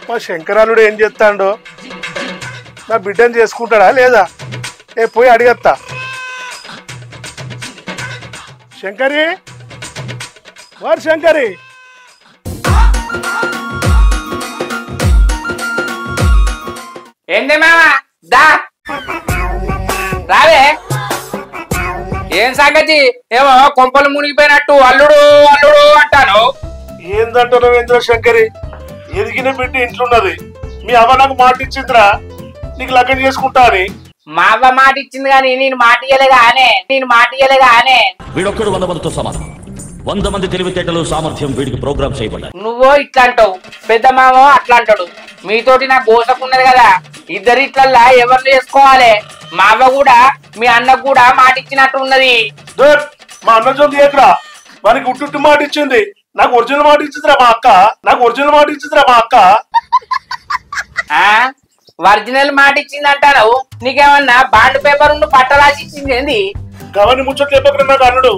మా శంకరాలుడు ఏం చేస్తాడో, నా బిడ్డను చేసుకుంటాడా లేదా? పోయి అడిగత్తా. శంకరి, వారు శంకరి, ఏంది మావా దా రావే. ఏం సంగతి? ఏమో కొంపలు మునిగిపోయినట్టు అల్లుడు అల్లుడు అంటాను. ఏందంటారు ఏంద్ర శంకరి? ఎదిగిన బిడ్డ ఇంట్లున్నది. మీ అవ్వ నాకు మాట ఇచ్చిందిరా నీకు లగ్నం చేసుకుంటా అని. మా అవ్వ మాట ఇచ్చింది కానీ నేను మాట ఇయ్యలేగానే. వీడొక్కడు 100 మందితో సమానం. 100 మంది తెలివితేటలు సామర్థ్యం వీడికి ప్రోగ్రామ్ చేయబడ్డాయి. నువ్వో ఇట్లా అంటావు, పెద్ద మామో అట్లా అంటాడు. మీతోటి నాకు గోసకున్నది కదా, ఇద్దరు ఇట్లల్లా ఎవరు చేసుకోవాలి? మా అవ్వ కూడా మీ అన్నకు కూడా మాట ఇచ్చినట్టు ఉన్నది. మా అన్న జోలి ఎక్కడా? వానికి ఉట్టు మాట ఇచ్చింది, నాకు ఒరిజినల్ మాట ఇచ్చిందిరా మా అక్క. ఒరిజినల్ మాట ఇచ్చింది అంటావు. నీకేమన్నా బాండ్ పేపర్ పట్ట రాసి ఇచ్చింది ఏంది? గవని ముచ్చట్లు చెప్పకరా నాకు అల్లుడు.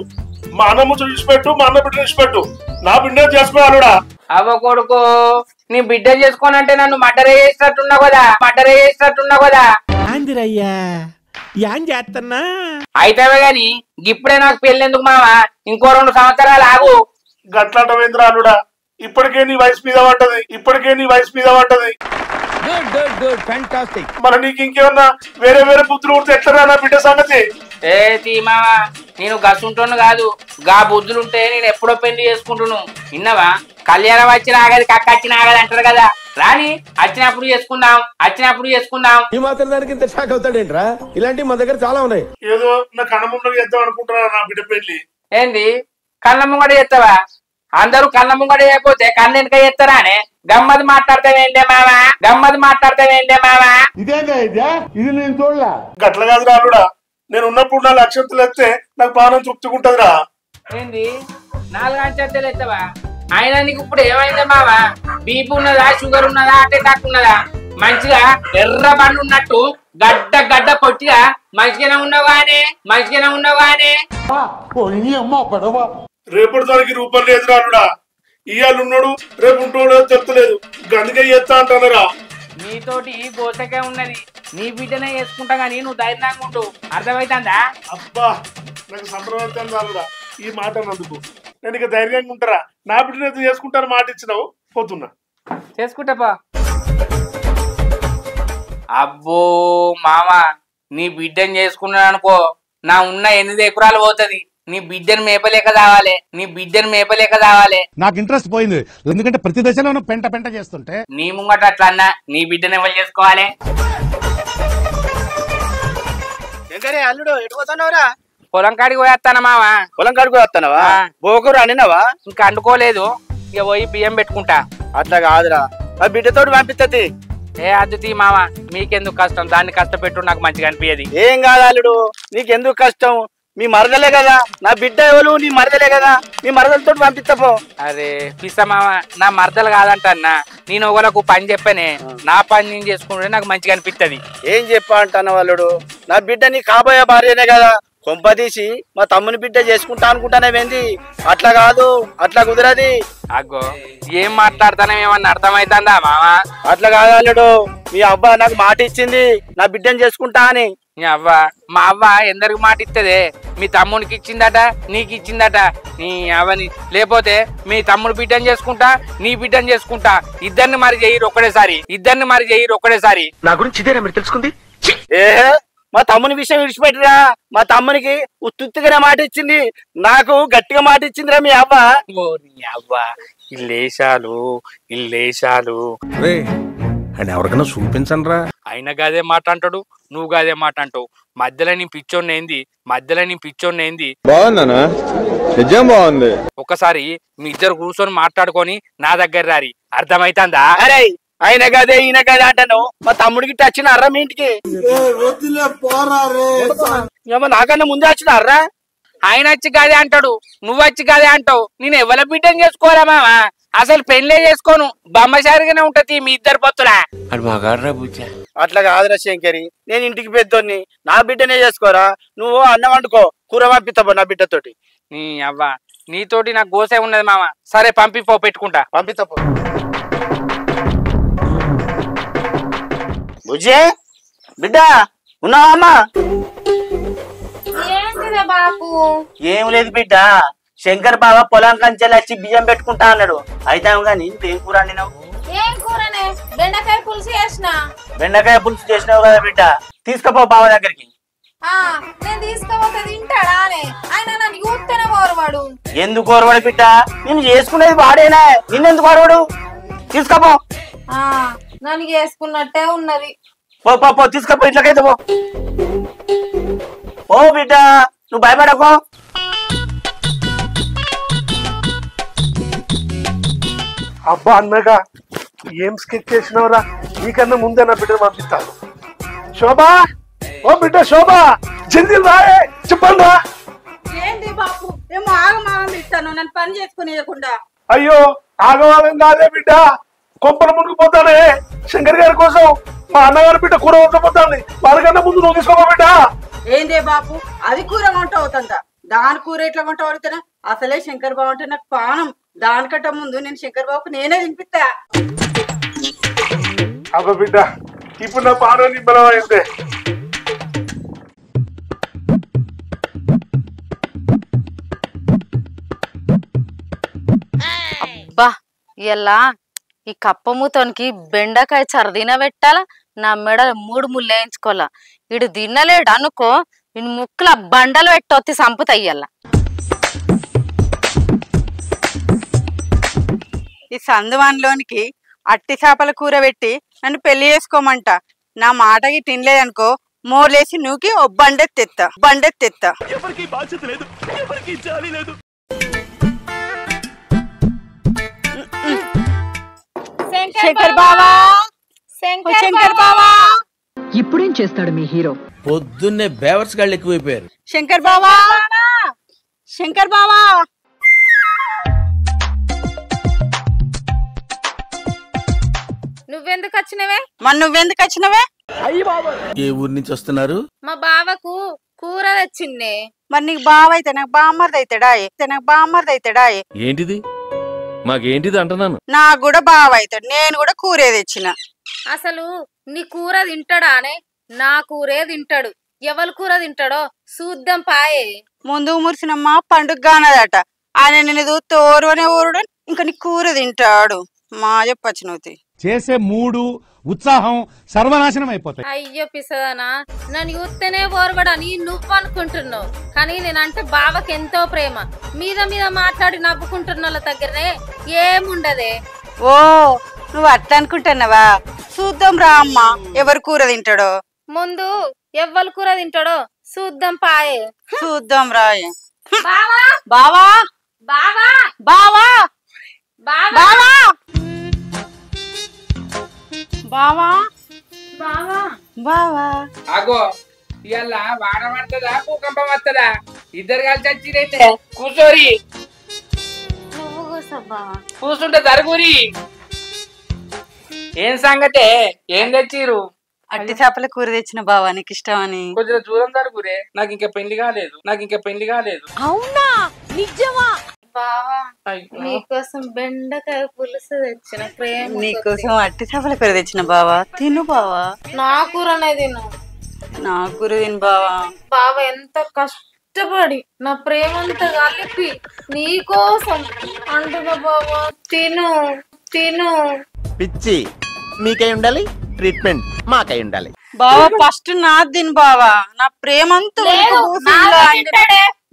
మా అన్న ముచ్చట విడిచిపెట్టు, మా అన్న బిడ్డ విడిచిపెట్టు. నా బిడ్డ చేసుకో అల్లుడా. అవ్వ కొడుకు, నీ బిడ్డ చేసుకోనంటే నన్ను మర్డర్ చేసేటట్టున్నావు కదా. అయితే గాని ఇప్పుడే నాకు పెళ్ళెందుకు మావా? ఇంకో 2 సంవత్సరాలు ఆగు. గట్లాంటవేంద్ర అల్లుడా? ఇప్పటికే నీ వయసు మీద పడ్డది. మరి నీకు ఇంకేమన్నా వేరే బుద్ధులు ఉంటే ఎట్లరా నా బిడ్డ సంగతి? మావా, నేను గసుంటున్నా కాదు, గా బుద్ధులుంటే నేను ఎప్పుడో పెళ్లి చేసుకుంటున్నాను. విన్నావా? కళ్యాణం వచ్చి నాగది కక్క వచ్చి నాగది అంటారు కదా. రాని వచ్చినప్పుడు చేసుకుందాం. ఈ మాత్రం దానికి ఇంత షాక్ అవుతాడేంట్రా? ఇలాంటివి మా దగ్గర చాలా ఉన్నాయి. ఏదో నా కళ్ళ ముందు చేద్దాం అనుకుంటున్నా నా బిడ్డ పెళ్లి. ఏంది కళ్ళ ముంగడ చేస్తావా? అందరూ కళ్ళ ముంగడ చేయకపోతే కళ్ళు వెనక చేస్తారా అని గమ్మది మాట్లాడతావేంటే మావా? ఇది నేను చూడలా. గట్ల కాదు రాలుడా, నేను ఉన్నప్పుడు 4 అక్షంతలు ఎత్తే నాకు పానం తృప్తిగుంటదిరా. ఏంది 4 అక్షంతలు ఎత్తవా? అయినా నీకు ఇప్పుడు ఏమైందా మావా? బీపీ ఉన్నదా, షుగర్ ఉన్నదా, హార్ట్ అటాక్ ఉన్నదా? మంచిగా ఎర్ర బండు ఉన్నట్టు గడ్డ పొట్టిగా మంచిగానే ఉన్నావు గానే. రేపటి దానికి రూపం లేదు రాలుడా. ఇవాళ ఉన్నాడు, రేపు ఉంటాడో చెప్తలేదు. గందుకే చేస్తా అంటానరా. నీతోటి గోసకే ఉన్నది. నీ బిడ్డనే చేసుకుంటా గానీ నువ్వు ధైర్యంగా ఉంటూ. అర్థమైతుందా? అబ్బా, నాకు సంప్రదాయం రాలుడా ఈ మాట అన్నందుకు. నేను ఇక ధైర్యంగా ఉంటారా? నా బిడ్డను చేసుకుంటాను మాట ఇచ్చినావు, పోతున్నా. చేసుకుంటాపా. అబ్బో మామా, నీ బిడ్డను చేసుకున్నాను అనుకో, నా ఉన్న 8 ఎకరాలు పోతుంది. నీ బిడ్డను మేపలేక కావాలి. నాకు ఇంట్రెస్ట్ పోయింది, ఎందుకంటే ప్రతి దశలోనూ పెంట చేస్తుంటే. నీ ముంగట అట్లా అన్నా, నీ బిడ్డను ఎవరు చేసుకోవాలి? అల్లుడు ఎటు పోతున్నావురా? పొలం కాడికి పోయేస్తానా మావా. పొలం కాడికి పోయేస్తానవా? బోకూరు అనినవా? ఇంకా అండుకోలేదు, ఇక పోయి బియ్యం పెట్టుకుంటా. అట్లా కాదురా, ఆ బిడ్డతోటి పంపిస్తుంది. అద్దుతీ మావా, మీకెందుకు కష్టం? దాన్ని కష్టపెట్టు, నాకు మంచిగా అనిపించేది. ఏం కాదు అల్లుడు, నీకెందుకు కష్టం? మీ మరదలే కదా నా బిడ్డ. ఎవరు? నీ మరదలే కదా, మీ మరదలతో పంపిస్తాపో. అరే పిస్తా మావా, నా మరదలు కాదంటన్నా. నేను ఒకళ్ళకు పని చెప్పనే, నా పని నేను చేసుకుంటే నాకు మంచిగా అనిపిస్తుంది. ఏం చెప్పా అంటాను అల్లుడు? నా బిడ్డ నీ కాబోయే భార్యనే కదా. కొంపదీసి మా తమ్ముని బిడ్డ చేసుకుంటా అనుకుంటానేవేంది? అట్లా కాదు, అట్లా కుదరది. అగ్గో ఏం మాట్లాడతానేమన్నా అర్థమైతుందా మావా? అట్లా కాదు అల్లుడు, మీ అవ్వ నాకు మాట ఇచ్చింది నా బిడ్డను చేసుకుంటా అని. నీ అవ్వ, మా అవ్వ ఎందరికి మాట ఇస్తుందే? మీ తమ్మునికి ఇచ్చిందట, నీకు ఇచ్చిందట. నీ అవ్వని లేకపోతే మీ తమ్ముడు బిడ్డను చేసుకుంటా, నీ బిడ్డను చేసుకుంటా. ఇద్దరిని మరి చెయ్యరు ఒక్కడేసారి. నా గురించి ఇదేనా మీరు తెలుసుకుంది? మా తమ్ముని విషయం విడిచిపెట్టిరా. మా తమ్మునికి ఉత్తుగా మాట ఇచ్చింది, నాకు గట్టిగా మాట ఇచ్చిందిరా మీ అవ్వ. నీ అవ్వ ఇల్లేశాలు అని ఎవరికైనా చూపించండి రా. ఆయన గదే మాట అంటాడు, నువ్వు గదే మాట అంటావు. మధ్యలో నీ పిచ్చోన్నేంది? బాగుందనా? నిజం బాగుంది. ఒకసారి మీ ఇద్దరు కూర్చొని మాట్లాడుకొని నా దగ్గర రారి. అర్థమైతుందా? అరే ఆయన గదే ఈయన గదే అంటాను. మా తమ్ముడికి వచ్చిన అర్రా మీ ఇంటికి? నాకన్నా ముందే వచ్చిన అర్రా. ఆయన వచ్చి గదే అంటాడు, నువ్వు వచ్చి గదే అంటావు. నేను ఎవరి బిడ్డని చేసుకోరా మామ, అసలు పెళ్లే చేసుకోను, బొమ్మసారిగానే ఉంటది మీ ఇద్దరు పొత్తులా. అట్లా కాదురా శంకరి, నేను ఇంటికి పెద్దోన్ని, నా బిడ్డనే చేసుకోరా. నువ్వు అన్నం వండుకో, కూర పంపిస్తావు నా బిడ్డతోటి. నీ అవ్వ నీతోటి నాకు గోసే ఉన్నది మామ. సరే పంపిపో, పెట్టుకుంటా. పంపిస్తావు బుజ్జే బిడ్డ, ఉన్నావా అమ్మా? ఏంటిదే బాపు? ఏం లేదు బిడ్డ, శంకర్ బావ పొలం కంచెలు వచ్చి బియ్యం పెట్టుకుంటా అన్నాడు. అయితే గానీ ఏం కూర వండినావు? ఏం కూరనే? బెండకాయ పులుసు చేసిన. బెండకాయ పులుసు చేసినావు కదా బిడ్డ, తీసుకపో బావ దగ్గరికి. నేను తీసుకపోతే తింటాడా అని ఆయన నన్ను కూర్తేనే కోరవాడు. ఎందుకు కోరవాడు బిడ్డ? నేను చేసుకునేది వాడేనా, నిన్నెందుకు కోరవాడు? తీసుకపో. నన్ను చేసుకున్నట్టే ఉన్నది. పో పో పో, తీసుకపో, ఇట్లకైతే పో. ఓ బిడ్డ, నువ్వు భయపడకో. అబ్బా అన్నగా ఏం స్కెచ్ చేసినవరా, నీకన్నా ముందే నా బిడ్డను పంపిస్తాను. శోభా, ఓ బిడ్డ శోభా, జల్దీ రాయే, చెప్పండి రా. ఏంటి బాపు, ఏమో ఆగమాగం ఇస్తాను, నన్ను పని చేసుకునేయకుండా. అయ్యో ఆగవాలం కాదే బిడ్డ, కొంపల మునిగిపోతానే. శంకర్ గారి కోసం మా అన్నగారి బిడ్డ కూర వండపోతాంది, వాళ్ళకన్నా ముందు నువ్వు తీసుకోమా బిడ్డ. ఏందే బాపు, అది కూర వంట అవుతుందా? దాని కూర ఎట్లా వంట అవుతానా? అసలే శంకర్ బాబు అంటే నాకు పానం. దానికంటే ముందు నేను శంకర్ బాబుకు నేనే తినిపిస్తా. అబ్బా బిడ్డ, ఇప్పుడు నా పానం నిమ్మలం అయితే. అబ్బా ఇలా ఈ కప్పమూతోనికి బెండకాయ చరదీన పెట్టాలా, నా మెడ 3 ముళ్ళు వేయించుకోవాలా. ఇడు తినలేడు అనుకో, నేను ముక్కుల బండలు పెట్టొత్తి సంపుతయ్యల్లా. ఈ సందువాన్లోనికి అట్టి చేపల కూర పెట్టి నన్ను పెళ్లి చేసుకోమంట. నా మాటకి తినలేదనుకో, మోర్లేసి నూకి ఓ బండెత్తెత్తా. శంకర్ బావా, శంకర్ బావా. ఇప్పుడేం చేస్తాడు మీ హీరో? పొద్దున్నే బేవర్స్ గాళ్ళు ఎక్కువైపోయారు. శంకర్ బావా, శంకర్ బావా. నువ్వెందుకు వచ్చినవే? నువ్వెందుకు వచ్చినవే? ఏ ఊరి నుంచి వస్తున్నారు? మా బావకు కూర తెచ్చిందే. మరి నీకు బావ అయితే నాకు బామ్మర్ది అవుతాడా? ఏంటిది? మాకేంటిది అంటున్నాను. నాకు కూడా బావ అవుతాడు, నేను కూడా కూరే తెచ్చిన. అసలు నీ కూర తింటాడానే? నా కూరే తింటాడు. ఎవరి కూర తింటాడో చూద్దాం పాయే. ముందు మురిసినమ్మ పండుగ కానదట, ఆయన నిన్ను చూస్తే ఓరువనే ఓరుడు, ఇంకా నీ కూర తింటాడు. మా చెప్పచ్చు నువ్వు చేసే మూడు ఉత్సాహం సర్వనాశనం అయిపోతాయి. అయ్యో పిసదానా, నన్ను చూస్తేనే ఓర్వడని నువ్వు అనుకుంటున్నావు, కానీ నేనంటే బావకి ఎంతో ప్రేమ. మీద మీద మాట్లాడి నవ్వుకుంటున్న వాళ్ళ దగ్గరనే ఏముండదే. ఓ నువ్వు అట్లా అనుకుంటున్నావా? చూద్దాం రా అమ్మ, ఎవరు కూర తింటాడో. ముందు ఎవ్వరు కూర తింటాడో చూద్దాం పాయే. చూద్దాం రాయ్. బావా బావా బావా బావా బావా బావా బావా బావా. అగో ఇవాళ వాన పడుతుందా భూకంపం వస్తుందా? ఇద్దరు కలిసి వచ్చిరైతే కూర్చోరి. నువ్వు కూసబ్బా. కూర్చుంటే జరుగురి. ఏం సంగతే, ఏం తెచ్చిరు? అట్టి చేపల కూర తెచ్చిన బావా, నీకు ఇష్టమని. కొంచెం దూరం జరుగురే, నాకు ఇంకా పెళ్లి కాలేదు. అవునా, నిజమా? బావా నీకోసం బెండకాయ పులుసు తెచ్చిన, ప్రేమ నీకోసం అట్టి చేపల కూర తెచ్చిన బావా, తిను బావా. నా కూరనే తిను. నా కూర తిను బావా. బావా ఎంత కష్టపడి నా ప్రేమంతా కలిపి నీకోసం అంటున్నా బావా, తిను తిను. పిచ్చి మీకై ఉండాలి, ట్రీట్మెంట్ మాకై ఉండాలి. బావా ఫస్ట్ నా తిను బావా, నా ప్రేమంతా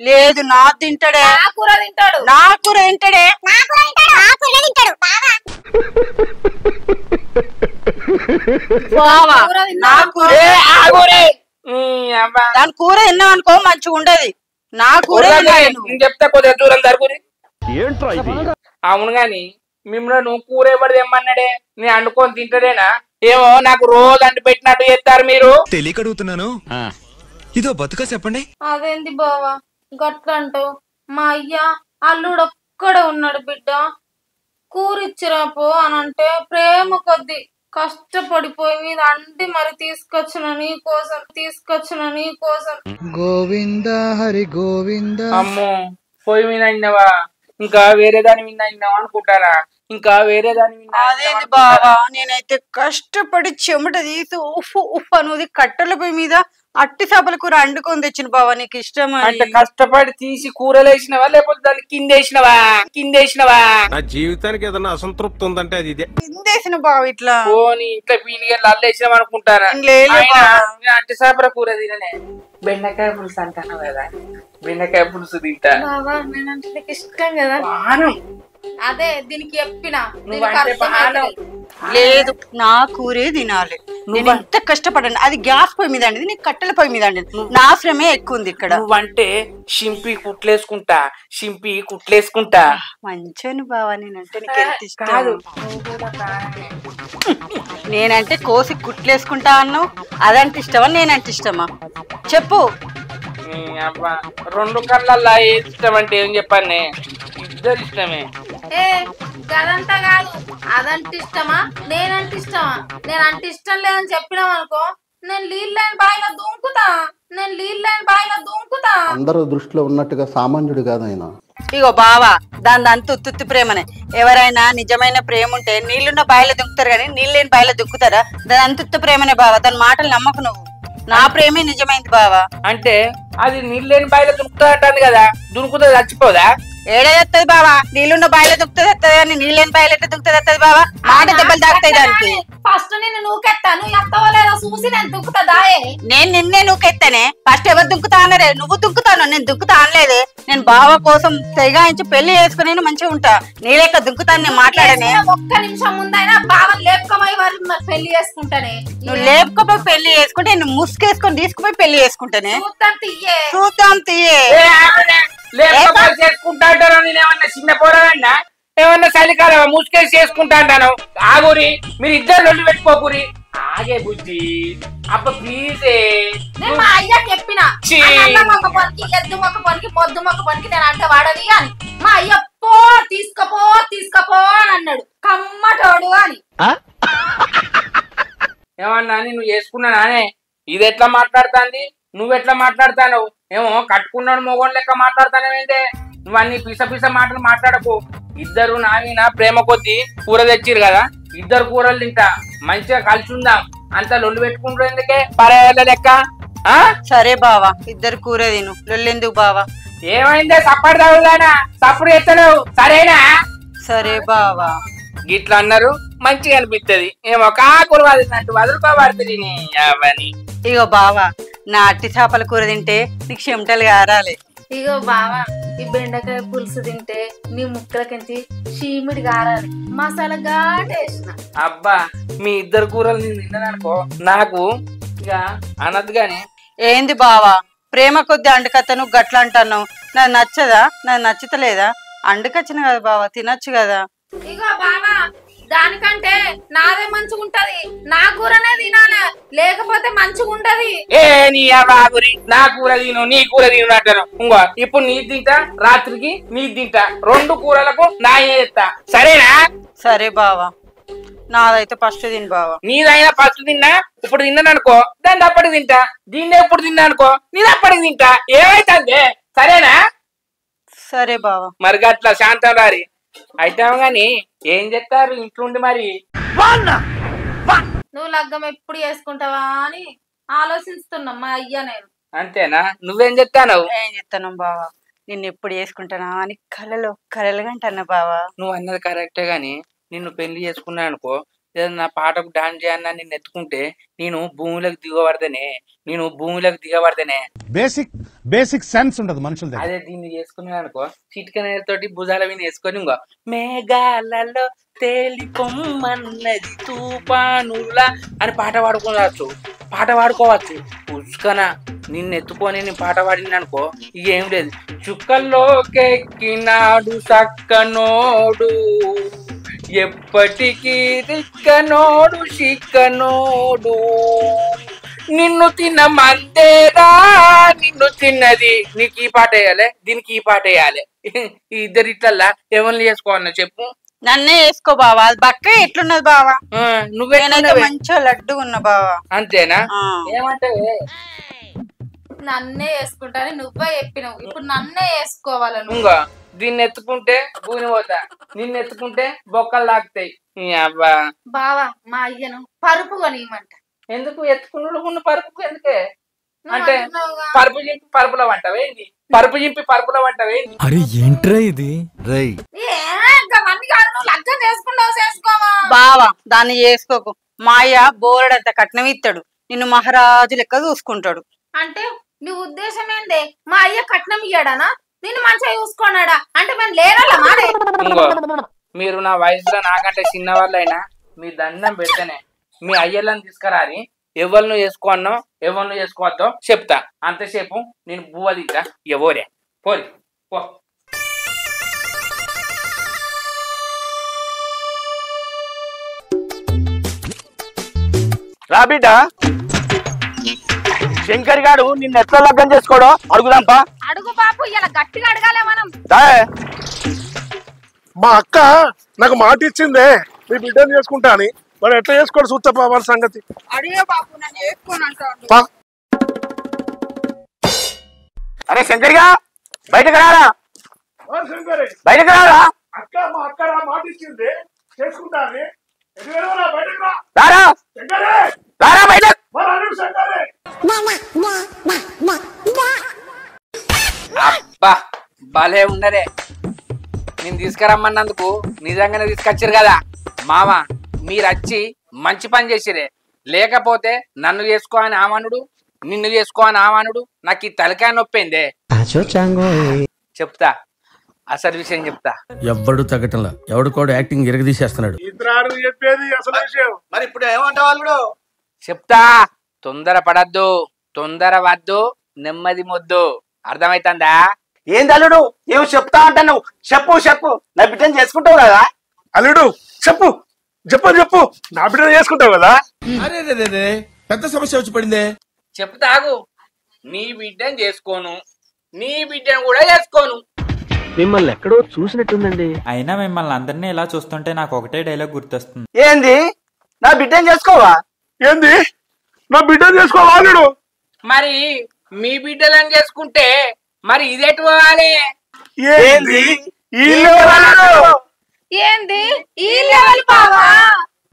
లేదు నా తింటాడే. నా కూర తింటాడు. నా కూర తింటాడే. బావా నా కూర, దాని కూర తిన్నావు అనుకో మంచిగా ఉండదు. నా కూర చెప్తా కొద్దిగా దూరం జరుగురి. అవును గాని మిమ్మల్ని కూర ఎవరు తెమ్మన్నాడే? నేను అండుకొని తింటాడేనా? ఏమో నాకు రోజు అంటు పెట్టినట్టు చేస్తారు మీరు. తెలియక అడుగుతున్నాను, ఇదో బతుక చెప్పండి. అదేంది బావా, గట్లంటావు? మా అయ్య అల్లుడు ఒక్కడే ఉన్నాడు బిడ్డ, కూరిచ్చిరాపో అని అంటే ప్రేమ కొద్ది కష్టపడిపోయి మీద అంటే మరి తీసుకొచ్చిన నీ కోసం గోవింద హరి గోవింద. అమ్మో పొయ్యి మీద అయినవా? ఇంకా వేరే దాని మీద అయినావా అనుకుంటారా? ఇంకా వేరే దాని మీద అదేంది బావా, నేనైతే కష్టపడి చెమట తీసి ఉఫ్ ఉఫ్ అనేది కట్టెల పొయ్యి మీద అట్టి చేపల కూర వండుకొని తెచ్చిన బావా, నీకు ఇష్టం అంటే కష్టపడి తీసి కూరలు వేసినవా లేకపోతే దాన్ని కిందేసినవా? నా జీవితానికి ఏదైనా అసంతృప్తి ఉందంటే అది ఇదే. కిందేసిన బావ ఇట్లా పోనీ ఇట్లా పీలిగా అల్లేసినాం అనుకుంటారా? అట్టి చేపల కూర తిననే. బెండకాయ పులుసు అంటాను కదా, బెండకాయ పులుసు తింటా. ఇష్టం కదా. అదే దీనికి చెప్పిన లేదు, నా కూరే తినాలి. నేను ఎంత కష్టపడండి, అది గ్యాస్ పొయ్యి మీద అండి, నీకు కట్టెల పొయ్యి మీద అండి. నా శ్రమే ఎక్కువ ఉంది ఇక్కడ. నువ్వంటే షింపి కుట్లేసుకుంటా. మంచోని బావా, నేనంటే నీకు ఎంత ఇష్టం. నేనంటే కోసి కుట్లేసుకుంటా అన్నావు, అదంటే ఇష్టమా నేనంటే ఇష్టమా చెప్పు. రెండు కళ్ళల్లా ఏది ఇష్టం అంటే ఏం చెప్పాను? ఇద్దరు ఇష్టమే. గదంతా కాదు, అదంటే ఇష్టమా నేనంటే ఇష్టమా? నేనంటే ఇష్టం లేదని చెప్పినావు అనుకో, నేను నీళ్ళని బాయిలో దూకుతా. అందరూ దృష్టిలో ఉన్నట్టుగా సామాన్యుడు కాదు ఆయన. ఇగో బావా, దాని అంత ఉత్తుత్తి ప్రేమనే. ఎవరైనా నిజమైన ప్రేమ ఉంటే నీళ్లున్న బాయిలో దుంకుతారు కానీ నీళ్ళని బాయిలో దుక్కుతారా? దాని అంత ఉత్త ప్రేమనే బావా, దాని మాటలు నమ్మకు నువ్వు. నా ప్రేమే నిజమైంది బావా. అంటే అది నీళ్ళని బాయిలో దుంకుతా అంటాను కదా, దునుకుతా చచ్చిపోదా? ఏడేస్తుంది బావా, నీళ్ళున్న బాయిలో దుక్కుతుంది వస్తుంది కానీ నీళ్ళని బాయిలో ఎట్లా దుక్కుతుంది వస్తుంది బావా? మాట దెబ్బలు తాకుతాయి దానికి. ఫస్ట్ నేను నూకెత్తాను, ఎత్తవలేదో చూసి నేను దుక్కుతా. నేను నిన్నే నూకెత్తానే. ఫస్ట్ ఎవరు దుక్కుతా అన్నారే? నువ్వు దుక్కుతాను, నేను దుక్కుతా అనలేదే. నేను బావ కోసం తెగాయించి పెళ్లి చేసుకుని మంచిగా ఉంటా. నీ లెక్క దుక్కుతాను నేను మాట్లాడనే. ఒక్క నిమిషం ముందైనా బావని లేపుకోమై వారు పెళ్లి చేసుకుంటానే. నువ్వు లేపుకోపోయి పెళ్లి చేసుకుంటే నేను ముసుకేసుకొని తీసుకుపోయి పెళ్లి చేసుకుంటానే. చూద్దాం తీయే. చేసుకుంటా అంటాను నేనేమన్నా చిన్న పోరాడన్నా? ఏమన్నా చలికాలం ముసుకేసి చేసుకుంటా అంటాను? ఆగురి, మీరు ఇద్దరు లొల్లి పెట్టుకోకురి. ఆగే బుజ్జి, అప్ప ప్లీజే. మా అయ్యకి చెప్పిన మొక్క పనికి మొద్దు మొక్క పనికి నేను అంటే వాడని అని. మా అయ్య తీసుకపో అని అన్నాడు, కమ్మటోడు అని. ఏమన్నా నువ్వు చేసుకున్నానే? ఇది ఎట్లా మాట్లాడుతాంది? నువ్వెట్లా మాట్లాడతాను? ఏమో కట్టుకున్నాడు మొగోడు లెక్క మాట్లాడతానేంటే? నువ్వు అన్ని పిస మాటలు మాట్లాడకు. ఇద్దరు నా ప్రేమ కొద్ది కూర తెచ్చిరు కదా, ఇద్దరు కూరలు తింటా, మంచిగా కలిసి ఉందాం. అంత లొల్లు పెట్టుకుంటారు ఎందుకే పరేళ్ళ లెక్క? సరే బావా, ఇద్దరు కూర తిను, లొల్లెందుకు బావా? ఏమైందే సప్పటి తగుదానా? సప్పుడు ఎత్తలేవు సరేనా? సరే బావా. గిట్లా అన్నారు మంచిగా అనిపిస్తుంది. ఏమో కాకులు వదిలినట్టు వదులుకోబడుతుంది అవని. ఇగో బావా, నా అట్టి చేపల కూర తింటే నీకు చెమటలు గారాలి. ఇగో బావా, ఈ బెండకాయ పులుసు తింటే నీ ముక్కలకించి చీమిడి గారాలి. మసాలా ఘాటేసిన. అబ్బా, మీ ఇద్దరు కూరలు నేను తిన్నాననుకో, నాకు ఇక అనద్దు గాని. ఏంది బావా, ప్రేమ కొద్ది అండుకత్తను గట్లా అంటున్నావు? నాకు నచ్చదా? నాకు నచ్చుతలేదా? అండుకొచ్చిన కదా బావా, తినొచ్చు కదా. ఇగో బావా, దానికంటే నాదే మంచిగా ఉంటది. నా కూరనే తినాలి, లేకపోతే మంచిగా ఉంటది. నీ బాగురి, నా కూర తిను నీ కూర తిను అంటాను. ఇంకో ఇప్పుడు నీ తింటా, రాత్రికి నీ తింటా, రెండు కూరలకు నా చేస్తా సరేనా? సరే బావా, నాదైతే ఫస్ట్ తిని బావా. నీదైనా ఫస్ట్ తిన్నా, ఇప్పుడు తిన్నాను అనుకో దాన్ని అప్పటికి తింటా. దీన్ని ఎప్పుడు తిన్నా అనుకో నీది అప్పటికి తింటా. ఏమైతుంది? సరేనా? సరే బావా. మరి అట్లా శాంతం రారి అయితే గాని ఏం చెప్తారు ఇంట్లో ఉండి మరి? నువ్వు లగ్గం ఎప్పుడు చేసుకుంటావా అని ఆలోచిస్తున్నా మా అయ్య నేను. అంతేనా? నువ్వేం చెప్తాను? ఏం చెప్తాను బావా, నిన్ను ఎప్పుడు చేసుకుంటానా అని కలలుగంటన్నా బావా. నువ్వు అన్నది కరెక్టే గాని నిన్ను పెళ్లి చేసుకున్నా అనుకో, ఏదన్నా పాటకు డాన్స్ చేయాలన్నా నిన్ను ఎత్తుకుంటే నేను భూమిలోకి దిగబడతానే. బేసిక్ సెన్స్ ఉండదు మనుషుల దగ్గర. అదే దీన్ని చేసుకున్నా అనుకో, చిటికనేలతోటి భుజాల మీద వేసుకొని ఇంకో మేఘాలలో తేలిపొమ్మన్నది తుఫానులా అని పాట పాడుకోవచ్చు. పుష్కన నిన్ను ఎత్తుకొని నేను పాట పాడింది అనుకో, ఇక ఏం లేదు. చుక్కల్లోకెక్కినాడు సక్కనోడు, ఎప్పటికీ దిక్కనోడు చిక్కనోడు, నిన్ను తిన్న మందేరా నిన్ను తిన్నది. నీకు ఈ పాట వేయాలి, దీనికి ఈ పాట వేయాలి. ఈ ఇద్దరు ఇట్లల్లా ఎవరిని చేసుకోవాలన్నా చెప్పు. నన్నే వేసుకో బావా. అది బక్క ఎట్లున్నది బావా? నువ్వేనైతే మంచిగా లడ్డు ఉన్నా బావా. అంతేనా? ఏమంటావే? నన్నే వేసుకుంటాను నువ్వే చెప్పినావు, ఇప్పుడు నన్నే వేసుకోవాలను. ఇంకా దీన్ని ఎత్తుకుంటే భూమి పోతా, నిన్ను ఎత్తుకుంటే బొక్కలు లాగుతాయి. అబ్బా బావా మా అయ్యను పరుపు కొనియమంట. ఎందుకు ఎత్తుకున్న పరుపు ఎందుకే? అంటే పరుపు చింపి పరుపుల వంటవేంది? పరుపు చింపి పరుపుల వంటవేంది? అరే ఏంట్రా ఇది? బావా దాన్ని చేసుకోకు. మా అయ్య బోరడంత కట్నం ఇస్తాడు, నిన్ను మహారాజు లెక్క చూసుకుంటాడు. అంటే నీ ఉద్దేశం ఏంటి? మా అయ్య కట్నం ఇయ్యాడానా, నిన్ను మంచిగా చూసుకోనాడా? అంటే మేము లేరాలా మాడే? మీరు నా వయసులో నాకంటే చిన్నవాళ్ళైనా మీ దండం పెడితేనే మీ అయ్యలను తీసుకురాని ఎవరిను చేసుకోన్నో ఎవరిను చేసుకోవద్దో చెప్తా. అంతసేపు నేను బువ్వ దిగా ఎవరే పోరి పో. రా బిడ్డ, శంకర్ గారు నిన్ను ఎట్లా లగ్గం చేసుకోవడం అడుగుదాంపా. అడుగు బాపు, ఇలా గట్టిగా అడగాలే మనం. మా అక్క నాకు మాట ఇచ్చిందే మీ బిడ్డను చేసుకుంటా అని. మరి ఎట్లా చేసుకోడు చూస్తా వాళ్ళ సంగతి. అరే శంకర్గా బయటకు రారా, బయటకు రారా. అక్క మా అక్క మాట ఇచ్చింది చేసుకుంటా అని. రారా రారా బయట. అబ్బా భలే ఉండరే. నేను తీసుకురమ్మన్నందుకు నిజంగానే తీసుకొచ్చారు కదా మామ. మీరు వచ్చి మంచి పని చేసిరే. లేకపోతే నన్ను చేసుకో అని ఆమనుడు, నిన్ను చేసుకో అని ఆమనుడు. నాకు ఈ తలకాయ నొప్పిందే. చెప్తా, అసలు విషయం చెప్తా. ఎవ్వడు తగ్గటంలా, ఎవడు కూడా యాక్టింగ్ ఇరగదీసేస్తున్నాడు. చెప్పేది అసలు విషయం. మరి ఇప్పుడు ఏమంటావు వాళ్ళు? చెప్తా, తొందర పడద్దు, తొందర వద్దు, నెమ్మది మొద్దు. అర్థమైతుందా? ఏంది అల్లుడు ఏమో చెప్తా అంటావు? చెప్పు చెప్పు. నా బిడ్డను చేసుకుంటావు కదా? అల్లుడు చెప్పు చెప్పు చెప్పు. నా బిడ్డను చేసుకుంటావు కదా? అరే పెద్ద సమస్య వచ్చి పడిందే. చెప్తాగు. నీ బిడ్డను చేసుకోను, నీ బిడ్డను కూడా చేసుకోను. మిమ్మల్ని ఎక్కడో చూసినట్టుందండి. అయినా మిమ్మల్ని అందరినీ ఇలా చూస్తుంటే నాకు ఒకటే డైలాగ్ గుర్తొస్తుంది. ఏంది? నా బిడ్డను చేసుకోవా? ఏంది? నా బిడ్డను చేసుకోవా అల్లుడు? మరి మీ బిడ్డలను చేసుకుంటే మరి ఇదేటు పోవాలి? ఏంది? ఏంది ఈ లెవెల్ బావా?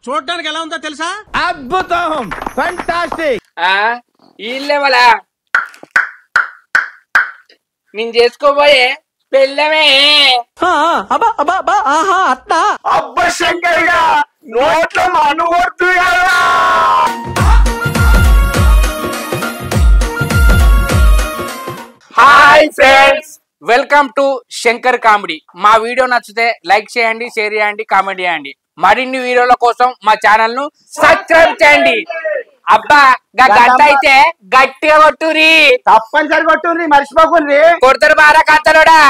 చూడడానికి ఎలా ఉందో తెలుసా? అద్భుతం, ఫంటాస్టిక్. ఈ లెవెలా? నేను చేసుకోబోయే పెళ్ళమే. అబ్బా శంకర్గా నోట్లో మను కొడుతూ కదా. Hi friends, welcome to Shankar comedy. మా వీడియో నచ్చితే లైక్ చేయండి, షేర్ చేయండి, కామెంట్ చేయండి. మరిన్ని వీడియోల కోసం మా ఛానల్ ను సబ్స్క్రైబ్ చేయండి. అబ్బా గంట అయితే గట్టిగా కొట్టురి, తప్పనిసరి కొట్టుర్రి, మర్చిపోకుండ్రి. కొడతారు బారా కత్తలోడా.